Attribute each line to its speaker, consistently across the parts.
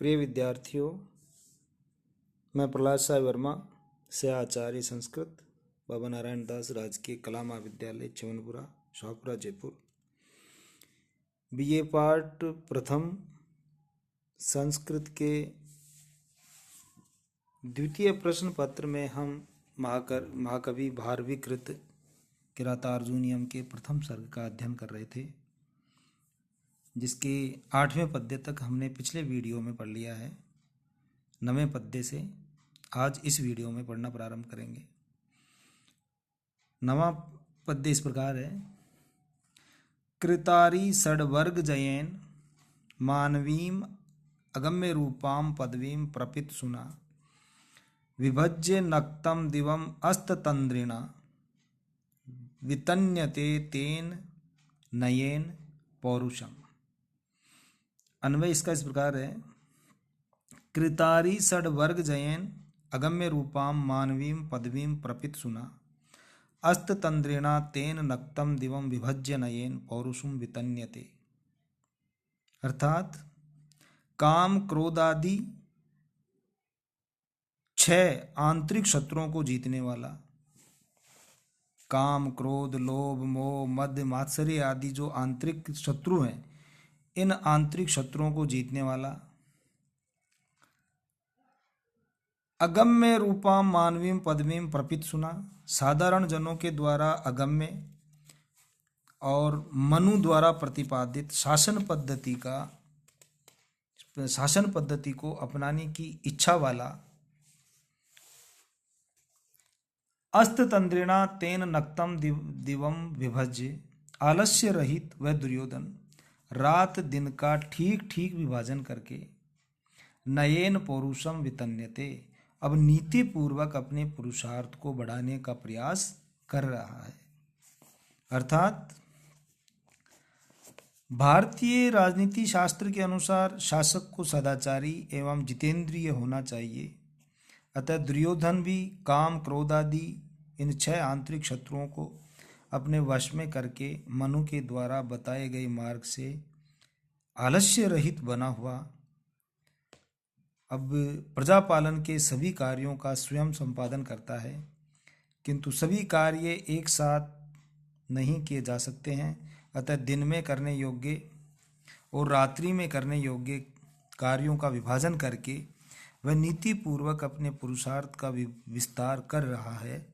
Speaker 1: प्रिय विद्यार्थियों, मैं प्रहलाद साय वर्मा से आचार्य संस्कृत बाबा नारायण दास राजकीय कला महाविद्यालय चिमनपुरा शाहपुरा जयपुर बीए पार्ट प्रथम संस्कृत के द्वितीय प्रश्न पत्र में हम महाकवि भारवीकृत किरातार्जुनीयम के प्रथम सर्ग का अध्ययन कर रहे थे, जिसके 8वें पद्य तक हमने पिछले वीडियो में पढ़ लिया है। 9वें पद्य से आज इस वीडियो में पढ़ना प्रारंभ करेंगे। 9वां पद्य इस प्रकार है। कृतारी षड्वर्ग जयेन मानवीम अगम्य रूपाम पदवीम प्रपित सुना विभज्य नक्तम दिवम अस्ततंद्रिणा वितन्यते तेन नयेन पौरुषम। अन्वय इसका इस प्रकार है। कृतारी षड्वर्ग जयेन अगम्य रूपाम मानवीम पदवीम प्रपित सुना अस्ततंद्रिणा तेन नक्तम दिवम विभज्य नयेन पौरुषम वितन्यते। अर्थात काम क्रोधादि 6 आंतरिक शत्रुओं को जीतने वाला, काम क्रोध लोभ मोह मद मात्सर्य आदि जो आंतरिक शत्रु हैं, इन आंतरिक शत्रुओं को जीतने वाला, अगम्य रूपाम मानवीम पदवीम प्रपित सुना, साधारण जनों के द्वारा अगम्य और मनु द्वारा प्रतिपादित शासन पद्धति को अपनाने की इच्छा वाला, अस्ततंद्रिणा तेन नक्तम दिवम विभज्य, आलस्य रहित वह दुर्योधन रात दिन का ठीक ठीक विभाजन करके नयेन पौरुषम वितन्यते, अब नीति पूर्वक अपने पुरुषार्थ को बढ़ाने का प्रयास कर रहा है। अर्थात भारतीय राजनीति शास्त्र के अनुसार शासक को सदाचारी एवं जितेंद्रिय होना चाहिए। अतः दुर्योधन भी काम क्रोध आदि इन 6 आंतरिक शत्रुओं को अपने वश में करके मनु के द्वारा बताए गए मार्ग से आलस्य रहित बना हुआ अब प्रजा पालन के सभी कार्यों का स्वयं संपादन करता है, किंतु सभी कार्य एक साथ नहीं किए जा सकते हैं। अतः दिन में करने योग्य और रात्रि में करने योग्य कार्यों का विभाजन करके वह नीति पूर्वक अपने पुरुषार्थ का विस्तार कर रहा है।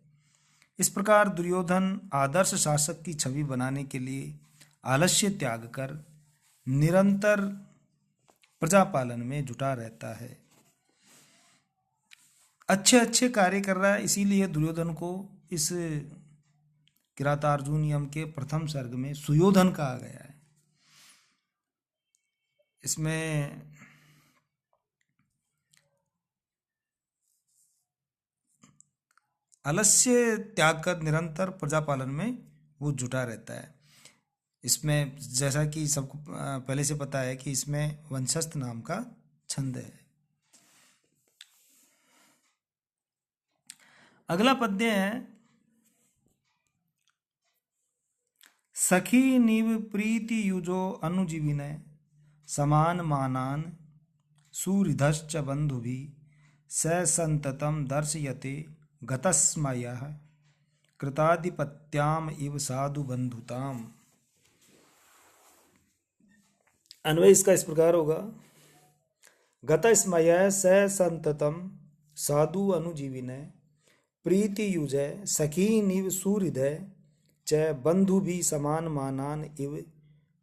Speaker 1: इस प्रकार दुर्योधन आदर्श शासक की छवि बनाने के लिए आलस्य त्याग कर निरंतर प्रजा पालन में जुटा रहता है, अच्छे कार्य कर रहा है। इसीलिए दुर्योधन को इस किरातार्जुनीयम के प्रथम सर्ग में सुयोधन कहा गया है। इसमें आलस्य त्याग कर निरंतर प्रजा पालन में वो जुटा रहता है। इसमें जैसा कि सबको पहले से पता है कि इसमें वंशस्थ नाम का छंद है। अगला पद्य है। सखी निव प्रीति युजो अनुजीविनय समान मानान सुहृदश्च बंधुभि स संततम दर्शयते गतस्मयः कृताधिपत्याम इव साधु बंधुताम। अन्वय इसका इस प्रकार होगा। गतस्मयः स संततम साधु अनुजीविनय प्रीति युजय सखी निव सुहृदय च बंधु भी समान मानान इव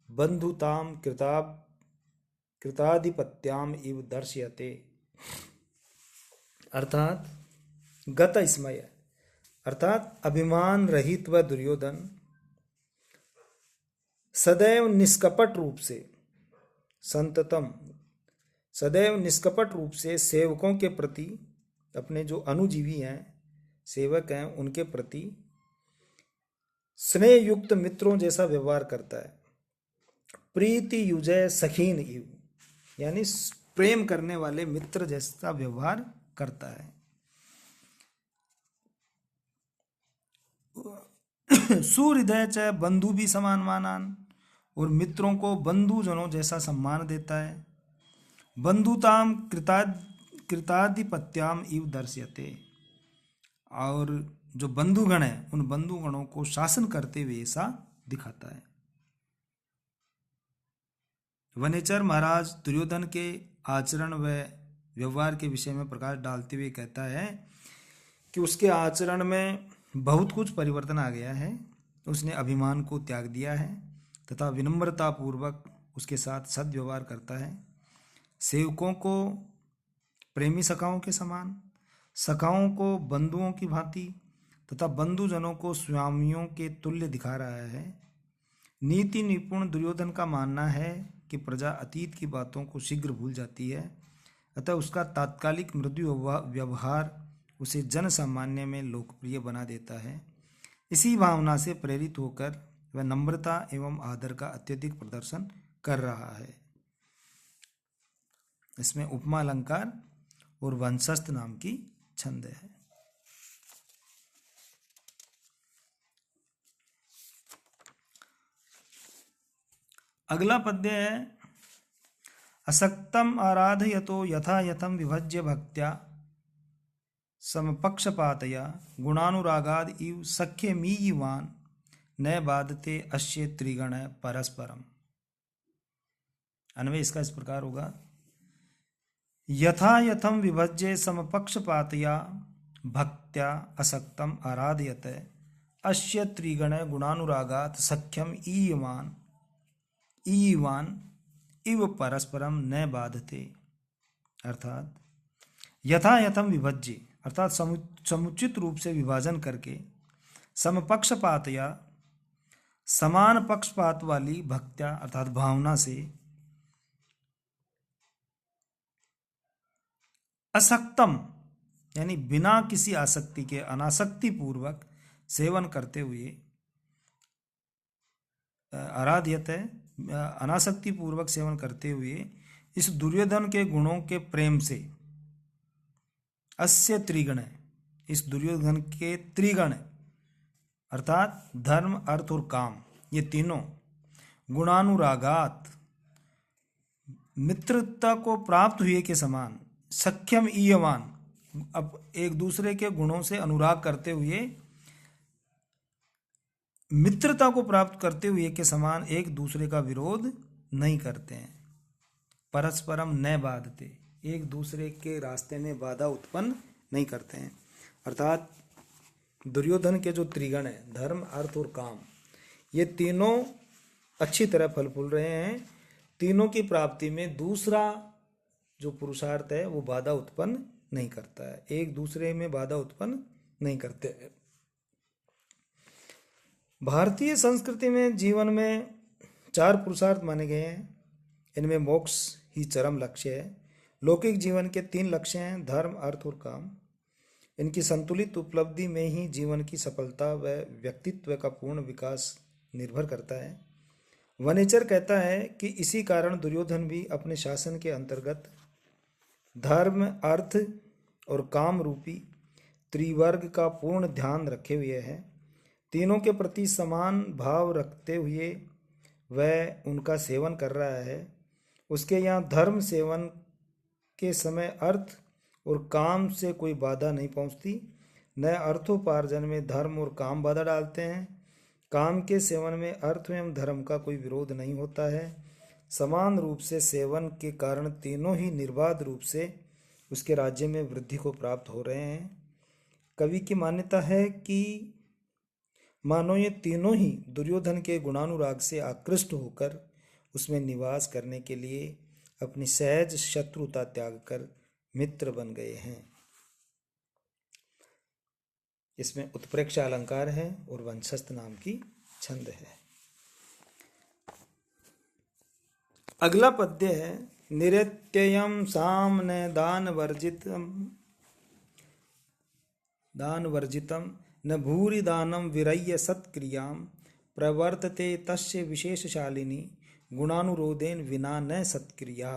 Speaker 1: बंधुताम कृताधिपत्याम इव दर्शयते। अर्थात गत स्मय अर्थात अभिमान रहित वह दुर्योधन सदैव निष्कपट रूप से संततम सदैव निष्कपट रूप से सेवकों के प्रति, अपने जो अनुजीवी हैं सेवक हैं उनके प्रति स्नेह युक्त मित्रों जैसा व्यवहार करता है। प्रीति युजय सखीन इव, यानी प्रेम करने वाले मित्र जैसा व्यवहार करता है। सुहृदय च बंधु भी समान मानान, और मित्रों को बंधुजनों जैसा सम्मान देता है। बंधुताम कृताधिपत्याम इव दर्श्यते। और जो बंधुगण है उन बंधुगणों को शासन करते हुए ऐसा दिखाता है। वनेचर महाराज दुर्योधन के आचरण व व्यवहार के विषय में प्रकाश डालते हुए कहता है कि उसके आचरण में बहुत कुछ परिवर्तन आ गया है। उसने अभिमान को त्याग दिया है तथा विनम्रता पूर्वक उसके साथ सद्व्यवहार करता है। सेवकों को प्रेमी सखाओं के समान, सखाओं को बंधुओं की भांति तथा बंधुजनों को स्वामियों के तुल्य दिखा रहा है। नीति निपुण दुर्योधन का मानना है कि प्रजा अतीत की बातों को शीघ्र भूल जाती है, अतः उसका तात्कालिक मृदु व्यवहार उसे जन सामान्य में लोकप्रिय बना देता है। इसी भावना से प्रेरित होकर वह नम्रता एवं आदर का अत्यधिक प्रदर्शन कर रहा है। इसमें उपमा अलंकार और वंशस्थ नाम की छंद है। अगला पद्य है असक्तम आराधयतो यथा यथम विभज्य भक्त्या समपक्षपातया गुणानुरागाद इव सख्यमीयवान न बाधते अश्य त्रिगण परस्परम। अन्वय इसका इस प्रकार होगा, यथा यथम विभज्य समपक्षपातया भक्त्या असक्तम आराधयत अश्य त्रिगण गुणानुरागात सख्यम ईयवान इव परस्परम न बाधते। अर्थात यथा यथम विभज्य अर्थात समुचित रूप से विभाजन करके, समपक्षपात या समान पक्षपात वाली भक्त्या अर्थात भावना से, असक्तम यानी बिना किसी आसक्ति के अनासक्ति पूर्वक सेवन करते हुए, आराध्यत है अनासक्ति पूर्वक सेवन करते हुए इस दुर्योधन के गुणों के प्रेम से, अस्य त्रिगण इस दुर्योधन के त्रिगण अर्थात धर्म अर्थ और काम ये तीनों गुणानुरागात मित्रता को प्राप्त हुए के समान, सख्यम ईयवान अब एक दूसरे के गुणों से अनुराग करते हुए मित्रता को प्राप्त करते हुए के समान एक दूसरे का विरोध नहीं करते हैं। परस्परम न बाधते एक दूसरे के रास्ते में बाधा उत्पन्न नहीं करते हैं। अर्थात दुर्योधन के जो त्रिगण है धर्म अर्थ और काम ये तीनों अच्छी तरह फल फूल रहे हैं। तीनों की प्राप्ति में दूसरा जो पुरुषार्थ है वो बाधा उत्पन्न नहीं करता है, एक दूसरे में बाधा उत्पन्न नहीं करते हैं। भारतीय संस्कृति में जीवन में 4 पुरुषार्थ माने गए हैं। इनमें मोक्ष ही चरम लक्ष्य है। लौकिक जीवन के 3 लक्ष्य हैं, धर्म अर्थ और काम। इनकी संतुलित उपलब्धि में ही जीवन की सफलता व व्यक्तित्व का पूर्ण विकास निर्भर करता है। वनेचर कहता है कि इसी कारण दुर्योधन भी अपने शासन के अंतर्गत धर्म अर्थ और काम रूपी त्रिवर्ग का पूर्ण ध्यान रखे हुए है। तीनों के प्रति समान भाव रखते हुए वह उनका सेवन कर रहा है। उसके यहाँ धर्म सेवन के समय अर्थ और काम से कोई बाधा नहीं पहुँचती, न अर्थोपार्जन में धर्म और काम बाधा डालते हैं। काम के सेवन में अर्थ एवं धर्म का कोई विरोध नहीं होता है। समान रूप से सेवन के कारण तीनों ही निर्बाध रूप से उसके राज्य में वृद्धि को प्राप्त हो रहे हैं। कवि की मान्यता है कि मानो ये तीनों ही दुर्योधन के गुणानुराग से आकृष्ट होकर उसमें निवास करने के लिए अपनी सहज शत्रुता त्याग कर मित्र बन गए हैं। इसमें उत्प्रेक्षा अलंकार है और वंशस्थ नाम की छंद है। अगला पद्य है निरत्ययम सामने दान वर्जितम न भूरि दानम विरय्य सत्क्रियाम प्रवर्तते तस्य विशेषशालिनी गुणानुरोधेन विना न सत्क्रिया।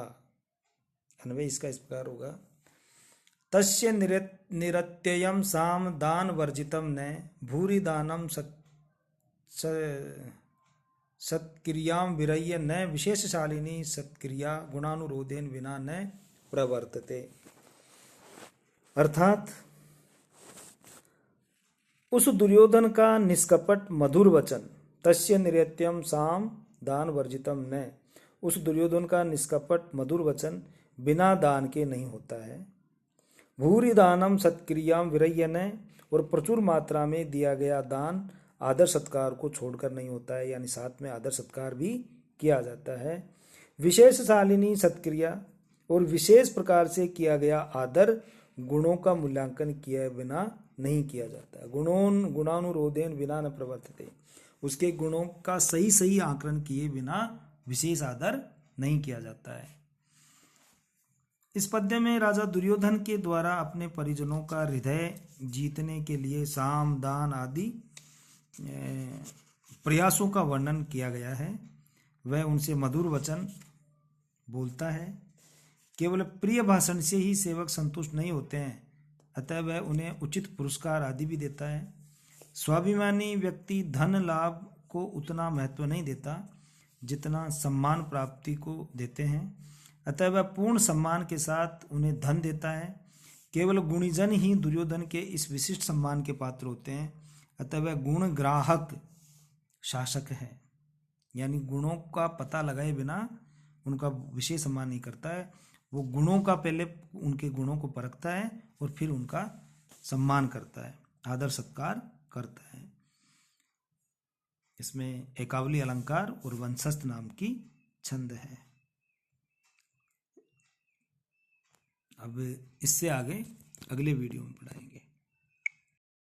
Speaker 1: अन्वय इसका इस प्रकार होगा, तस्य निरत्ययम साम दान वर्जितम न भूरि दानम सत्क्रियां विरह्य न विशेषशालिनी सत्क्रिया गुणानुरोधेन विना न प्रवर्तते। अर्थात उस दुर्योधन का निष्कपट मधुर वचन तस्य निरत्यम साम दान वर्जितम न, उस दुर्योधन का निष्कपट मधुर वचन बिना दान के नहीं होता है। भूरि दानम सत्क्रियाम विरह्य न, और प्रचुर मात्रा में दिया गया दान आदर सत्कार को छोड़कर नहीं होता है, यानी साथ में आदर सत्कार भी किया जाता है। विशेषशालिनी सत्क्रिया, और विशेष प्रकार से किया गया आदर गुणों का मूल्यांकन किए बिना नहीं किया जाता। गुणानुरोधेन विना न प्रवर्तते, उसके गुणों का सही सही आकलन किए बिना विशेष आदर नहीं किया जाता है। इस पद्य में राजा दुर्योधन के द्वारा अपने परिजनों का हृदय जीतने के लिए साम दान आदि प्रयासों का वर्णन किया गया है। वह उनसे मधुर वचन बोलता है। केवल प्रिय भाषण से ही सेवक संतुष्ट नहीं होते हैं, अतः वह उन्हें उचित पुरस्कार आदि भी देता है। स्वाभिमानी व्यक्ति धन लाभ को उतना महत्व नहीं देता जितना सम्मान प्राप्ति को देते हैं, अतः वह पूर्ण सम्मान के साथ उन्हें धन देता है। केवल गुणीजन ही दुर्योधन के इस विशिष्ट सम्मान के पात्र होते हैं, अतः वह गुण ग्राहक शासक है, यानी गुणों का पता लगाए बिना उनका विशेष सम्मान नहीं करता है। वो गुणों का पहले उनके गुणों को परखता है और फिर उनका सम्मान करता है, आदर सत्कार करता है। इसमें एकावली अलंकार और वंशस्थ नाम की छंद है। अब इससे आगे अगले वीडियो में पढ़ाएंगे।